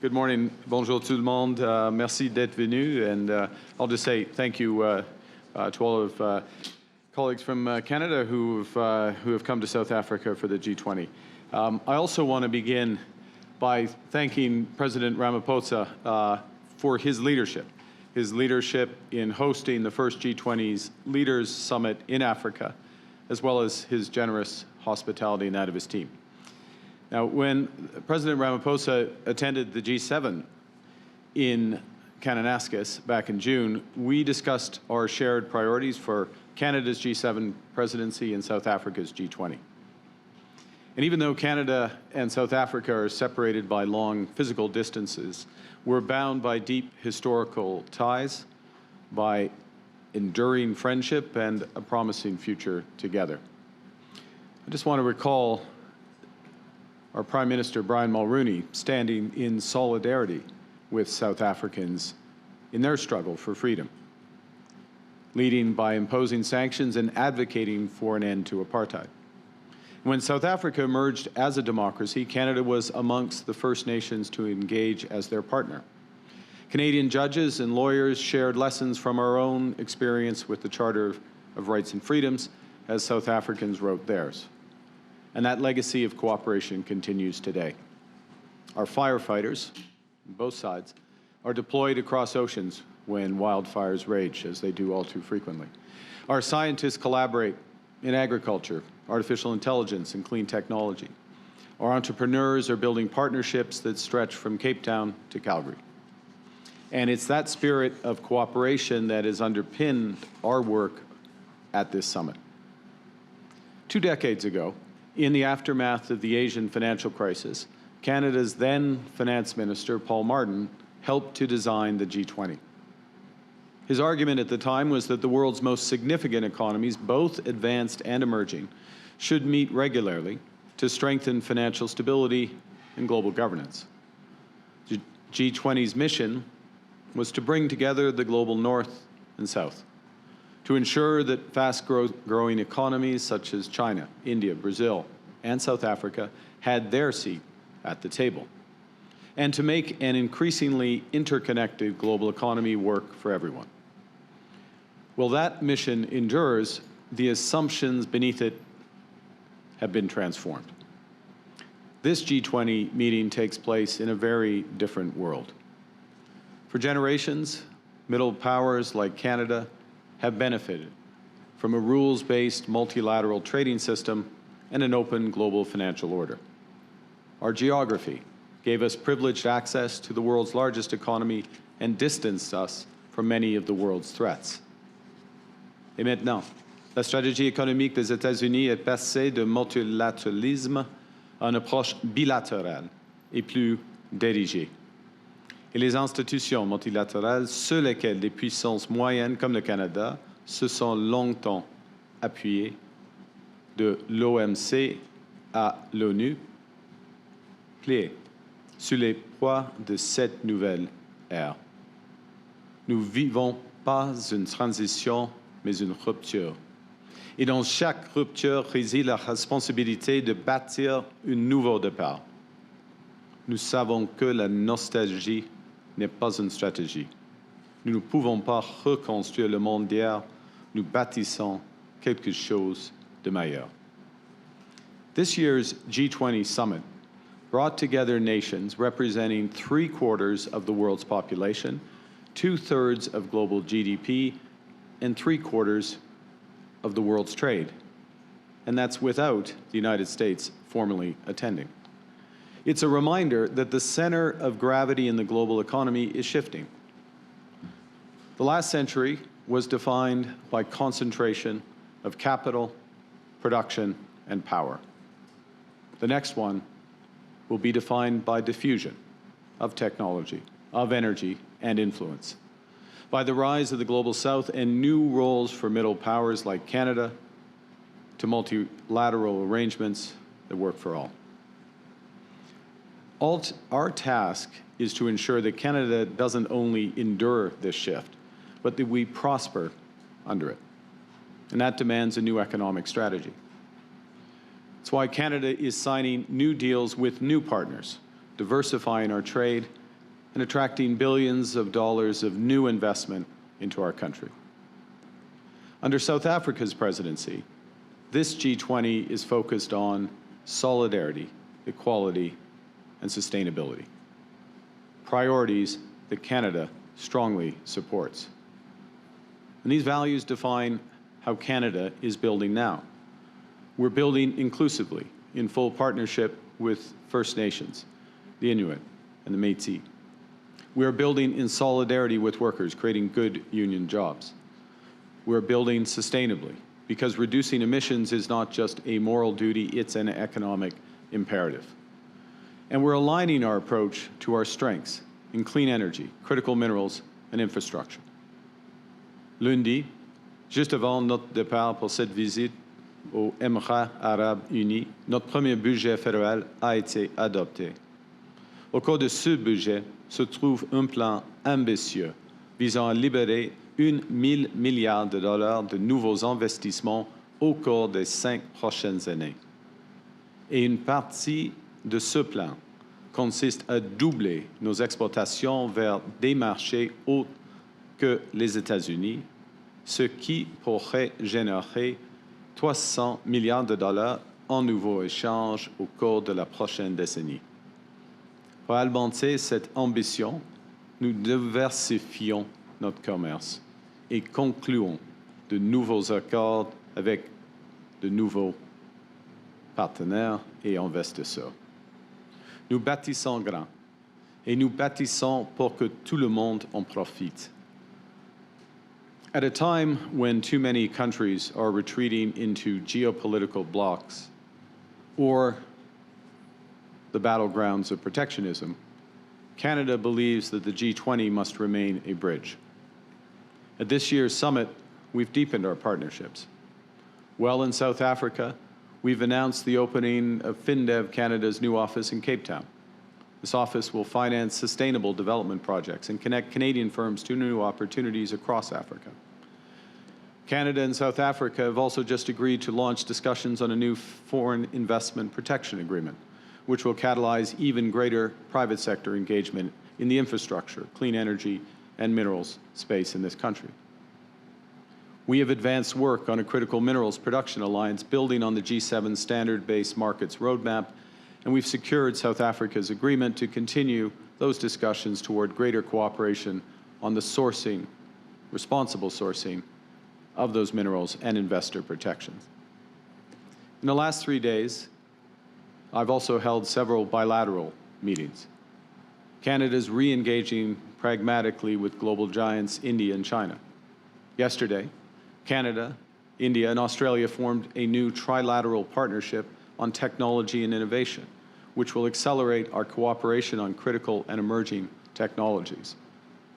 Good morning. Bonjour tout le monde. Merci d'être venu. And I'll just say thank you to all of colleagues from Canada who have come to South Africa for the G20. I also want to begin by thanking President Ramaphosa for his leadership in hosting the first G20 Leaders Summit in Africa, as well as his generous hospitality and that of his team. Now, when President Ramaphosa attended the G7 in Kananaskis back in June, we discussed our shared priorities for Canada's G7 presidency and South Africa's G20. And even though Canada and South Africa are separated by long physical distances, we're bound by deep historical ties, by enduring friendship, and a promising future together. I just want to recall our Prime Minister, Brian Mulroney, standing in solidarity with South Africans in their struggle for freedom, leading by imposing sanctions and advocating for an end to apartheid. When South Africa emerged as a democracy, Canada was amongst the first nations to engage as their partner. Canadian judges and lawyers shared lessons from our own experience with the Charter of Rights and Freedoms as South Africans wrote theirs. And that legacy of cooperation continues today. Our firefighters, on both sides, are deployed across oceans when wildfires rage, as they do all too frequently. Our scientists collaborate in agriculture, artificial intelligence, and clean technology. Our entrepreneurs are building partnerships that stretch from Cape Town to Calgary. And it's that spirit of cooperation that has underpinned our work at this summit. 2 decades ago, in the aftermath of the Asian financial crisis, Canada's then Finance Minister, Paul Martin, helped to design the G20. His argument at the time was that the world's most significant economies, both advanced and emerging, should meet regularly to strengthen financial stability and global governance. The G20's mission was to bring together the global North and South, to ensure that fast-growing economies such as China, India, Brazil, and South Africa had their seat at the table, and to make an increasingly interconnected global economy work for everyone. Well, that mission endures. The assumptions beneath it have been transformed. This G20 meeting takes place in a very different world. For generations, middle powers like Canada have benefited from a rules-based multilateral trading system and an open global financial order. Our geography gave us privileged access to the world's largest economy and distanced us from many of the world's threats. Et maintenant, la stratégie économique des États-Unis est passée de multilatéralisme à une approche bilatérale et plus dirigée. Et les institutions multilatérales sur lesquelles des puissances moyennes comme le Canada se sont longtemps appuyées, de l'OMC à l'ONU, plient sous les poids de cette nouvelle ère. Nous ne vivons pas une transition, mais une rupture. Et dans chaque rupture réside la responsabilité de bâtir un nouveau départ. Nous savons que la nostalgie n'est pas une stratégie. Nous ne pouvons pas reconstruire le monde d'hier, nous bâtissons quelque chose de meilleur. This year's G20 summit brought together nations representing 3/4 of the world's population, 2/3 of global GDP, and 3/4 of the world's trade. And that's without the United States formally attending. It's a reminder that the center of gravity in the global economy is shifting. The last century was defined by concentration of capital, production, and power. The next one will be defined by diffusion of technology, of energy, and influence, by the rise of the Global South and new roles for middle powers like Canada, to multilateral arrangements that work for all. Our task is to ensure that Canada doesn't only endure this shift, but that we prosper under it. And that demands a new economic strategy. It's why Canada is signing new deals with new partners, diversifying our trade and attracting billions of dollars of new investment into our country. Under South Africa's presidency, this G20 is focused on solidarity, equality, and sustainability, priorities that Canada strongly supports. And these values define how Canada is building now. We're building inclusively, in full partnership with First Nations, the Inuit, and the Métis. We are building in solidarity with workers, creating good union jobs. We're building sustainably, because reducing emissions is not just a moral duty, it's an economic imperative. And we're aligning our approach to our strengths in clean energy, critical minerals, and infrastructure. Lundi, juste avant notre départ pour cette visite aux Émirats arabes unis, notre premier budget fédéral a été adopté. Au cours de ce budget se trouve un plan ambitieux visant à libérer 1 000 milliards de dollars de nouveaux investissements au cours des 5 prochaines années. Et une partie de ce plan consiste à doubler nos exportations vers des marchés autres que les États-Unis, ce qui pourrait générer 300 milliards de dollars en nouveaux échanges au cours de la prochaine décennie. Pour alimenter cette ambition, nous diversifions notre commerce et concluons de nouveaux accords avec de nouveaux partenaires et investisseurs. Nous bâtissons grand et nous bâtissons pour que tout le monde en profite. At a time when too many countries are retreating into geopolitical blocs or the battlegrounds of protectionism, Canada believes that the G20 must remain a bridge. At this year's summit, we've deepened our partnerships. Well, in South Africa, we've announced the opening of FinDev Canada's new office in Cape Town. This office will finance sustainable development projects and connect Canadian firms to new opportunities across Africa. Canada and South Africa have also just agreed to launch discussions on a new foreign investment protection agreement, which will catalyze even greater private sector engagement in the infrastructure, clean energy, and minerals space in this country. We have advanced work on a critical minerals production alliance building on the G7 standard-based markets roadmap, and we've secured South Africa's agreement to continue those discussions toward greater cooperation on the sourcing, responsible sourcing of those minerals and investor protections. In the last 3 days, I've also held several bilateral meetings. Canada's re-engaging pragmatically with global giants India and China. Yesterday, Canada, India, and Australia formed a new trilateral partnership on technology and innovation, which will accelerate our cooperation on critical and emerging technologies.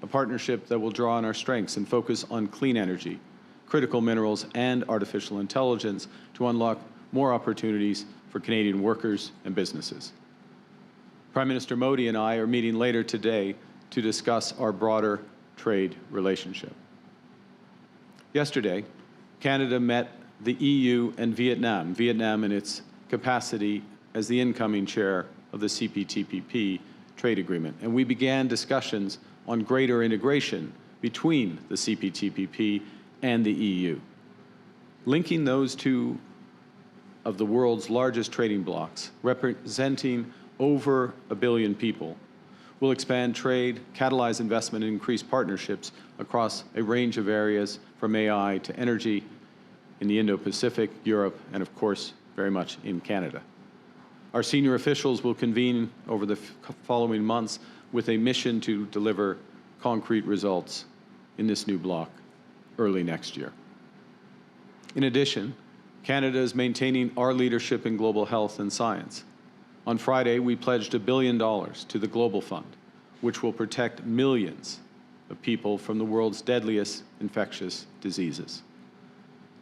A partnership that will draw on our strengths and focus on clean energy, critical minerals, and artificial intelligence to unlock more opportunities for Canadian workers and businesses. Prime Minister Modi and I are meeting later today to discuss our broader trade relationship. Yesterday, Canada met the EU and Vietnam in its capacity as the incoming chair of the CPTPP trade agreement, and we began discussions on greater integration between the CPTPP and the EU. Linking those two of the world's largest trading blocs, representing over 1 billion people, will expand trade, catalyze investment, and increase partnerships across a range of areas from AI to energy in the Indo-Pacific, Europe, and of course, very much in Canada. Our senior officials will convene over the following months with a mission to deliver concrete results in this new bloc early next year. In addition, Canada is maintaining our leadership in global health and science. On Friday, we pledged $1 billion to the Global Fund, which will protect millions of people from the world's deadliest infectious diseases.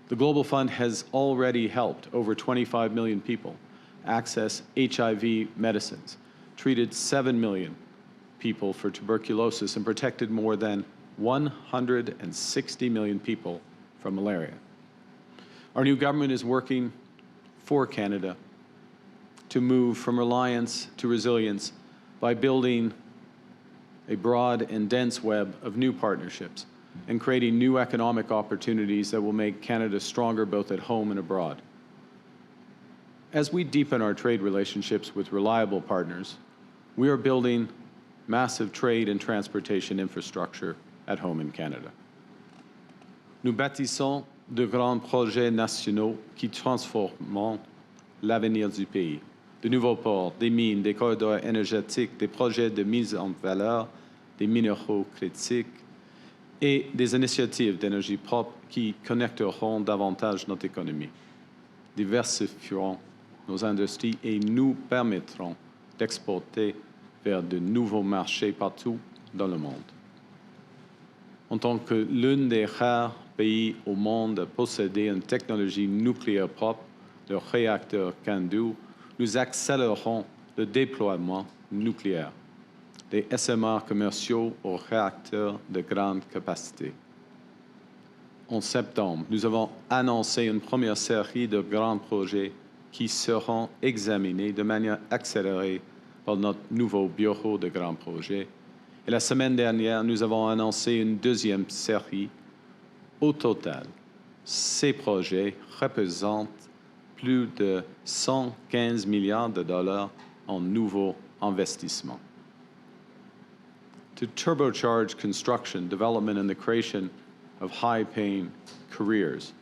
The Global Fund has already helped over 25 million people access HIV medicines, treated 7 million people for tuberculosis, and protected more than 160 million people from malaria. Our new government is working for Canada to move from reliance to resilience by building a broad and dense web of new partnerships, and creating new economic opportunities that will make Canada stronger both at home and abroad. As we deepen our trade relationships with reliable partners, we are building massive trade and transportation infrastructure at home in Canada. Nous bâtissons de grands projets nationaux qui transformeront l'avenir du pays. De nouveaux ports, des mines, des corridors énergétiques, des projets de mise en valeur des minéraux critiques et des initiatives d'énergie propre qui connecteront davantage notre économie, diversifieront nos industries et nous permettront d'exporter vers de nouveaux marchés partout dans le monde. En tant que l'un des rares pays au monde à posséder une technologie nucléaire propre, le réacteur CANDU, nous accélérons le déploiement nucléaire des SMR commerciaux aux réacteurs de grande capacité. En septembre, nous avons annoncé une première série de grands projets qui seront examinés de manière accélérée par notre nouveau bureau de grands projets. Et la semaine dernière, nous avons annoncé une deuxième série. Au total, ces projets représentent plus de 115 milliards de dollars en nouveaux investissements. To turbocharge construction, development, and the creation of high-paying careers,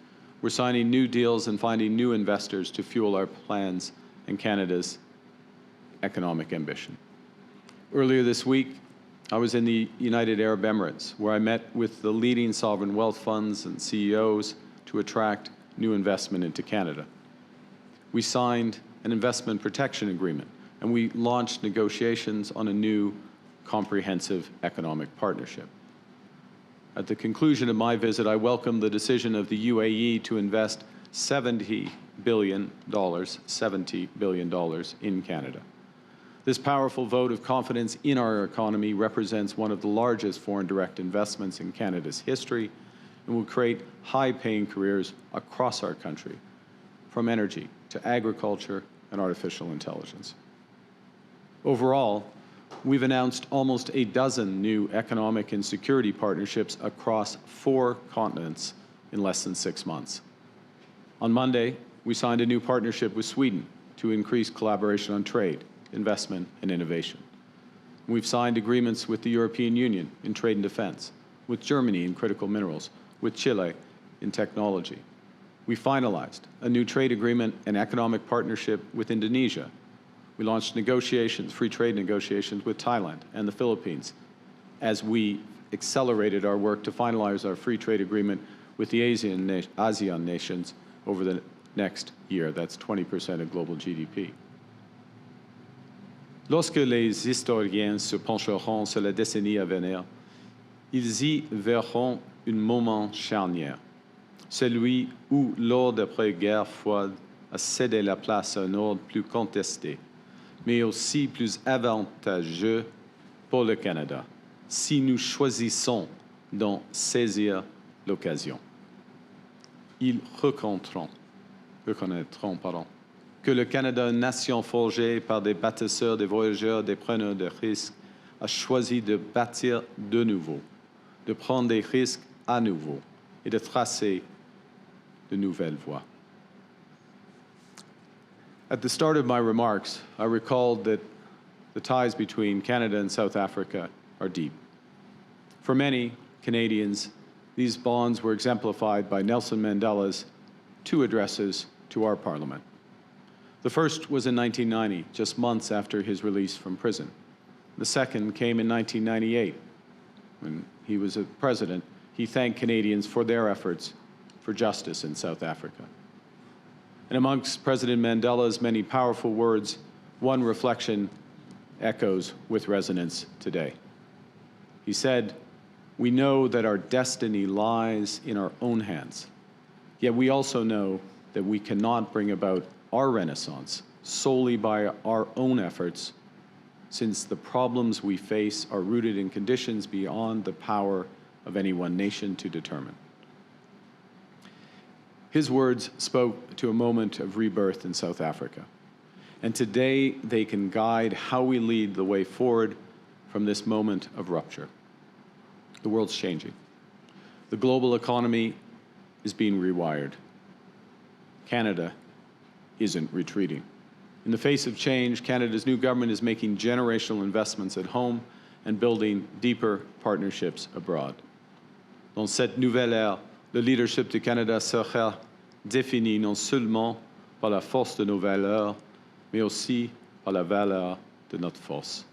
we're signing new deals and finding new investors to fuel our plans and Canada's economic ambition. Earlier this week, I was in the United Arab Emirates, where I met with the leading sovereign wealth funds and CEOs to attract new investment into Canada. We signed an investment protection agreement, and we launched negotiations on a new comprehensive economic partnership. At the conclusion of my visit, I welcomed the decision of the UAE to invest $70 billion in Canada. This powerful vote of confidence in our economy represents one of the largest foreign direct investments in Canada's history and will create high-paying careers across our country, from energy to agriculture and artificial intelligence. Overall, we've announced almost a dozen new economic and security partnerships across 4 continents in less than 6 months. On Monday, we signed a new partnership with Sweden to increase collaboration on trade, investment, and innovation. We've signed agreements with the European Union in trade and defense, with Germany in critical minerals, with Chile in technology. We finalized a new trade agreement and economic partnership with Indonesia. We launched negotiations, free trade negotiations with Thailand and the Philippines as we accelerated our work to finalize our free trade agreement with the ASEAN nations over the next year. That's 20% of global GDP. Lorsque les historiens se pencheront sur la décennie à venir, ils y verront un moment charnière, celui où l'ordre d'après-guerre froide a cédé la place à un ordre plus contesté, mais aussi plus avantageux pour le Canada, si nous choisissons d'en saisir l'occasion. Ils reconnaîtront que le Canada, nation forgée par des bâtisseurs, des voyageurs, des preneurs de risques, a choisi de bâtir de nouveau, de prendre des risques à nouveau et de tracer de nouvelles voies. At the start of my remarks, I recalled that the ties between Canada and South Africa are deep. For many Canadians, these bonds were exemplified by Nelson Mandela's 2 addresses to our Parliament. The first was in 1990, just months after his release from prison. The second came in 1998. When he was a president, he thanked Canadians for their efforts for justice in South Africa. And amongst President Mandela's many powerful words, one reflection echoes with resonance today. He said, "We know that our destiny lies in our own hands, yet we also know that we cannot bring about our renaissance solely by our own efforts, since the problems we face are rooted in conditions beyond the power of any one nation to determine." His words spoke to a moment of rebirth in South Africa, and today they can guide how we lead the way forward from this moment of rupture. The world's changing. The global economy is being rewired. Canada isn't retreating. In the face of change, Canada's new government is making generational investments at home and building deeper partnerships abroad. Dans cette nouvelle ère, le leadership du Canada sera défini non seulement par la force de nos valeurs, mais aussi par la valeur de notre force.